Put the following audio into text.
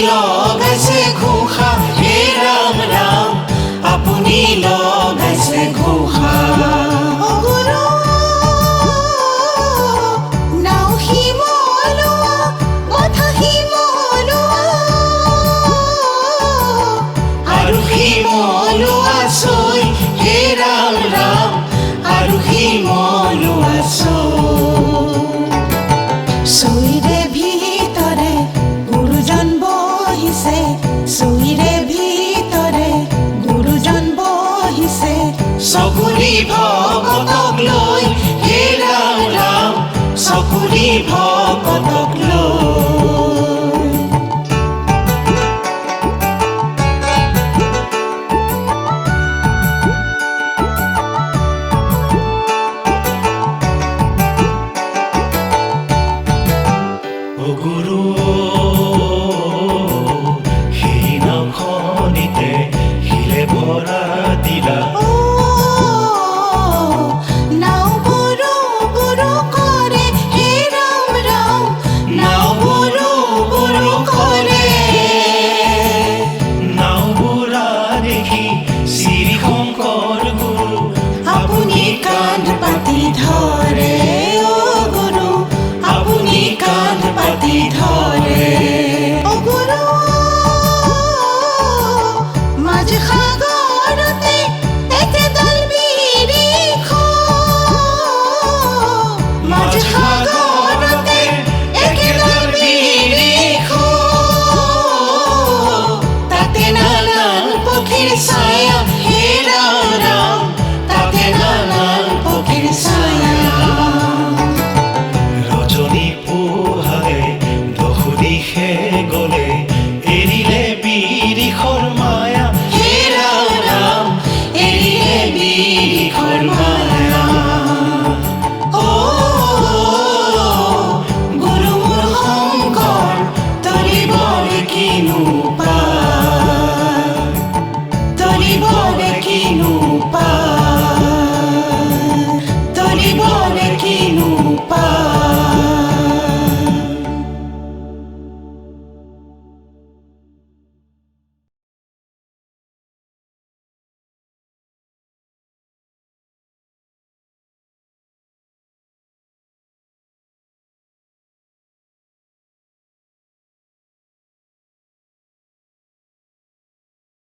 লগাইছে ঘোষা, হে ৰাম ৰাম আপুনি লগাইছে ঘোষা। চুইৰে ভিতৰে গুৰুজন বহিছে, চুইৰে ভিতৰে গুৰুজন বহিছে। চকুৰি ভকতক লৈ, হে ৰাম ৰাম চকুৰি ভকতক লৈ। গুৰু সেই নামখনিতে শিলে ভৰা দিলা। নাও বুৰু বুৰু কৰে, হে ৰাম ৰাম নাও বুৰু বুৰু কৰে। নাও বুৰা দেখি শ্ৰী শংকৰ গুৰু আপুনি কান্ধ পাতি ধৰে, অ' গুৰু আপুনি কান্ধ পাতি ধৰে। অ' গুৰু মাঝ সাগৰতে একেডাল বিৰিখ, মাঝ সাগৰতে একেডাল বিৰিখ। তাতে নানান পক্ষীৰ ছায়া, হে ৰাম ৰাম তাতে নানান পক্ষীৰ ছায়া। ৰজনী পোহালে দহু দিশে গলে, এৰিলে বিৰিখৰ মায়া, হে ৰাম ৰাম এৰিলে বিৰিখৰ মায়া। গুৰু মোৰ শংকৰ তৰিবৰ কিনো পাৰ, তৰিবৰ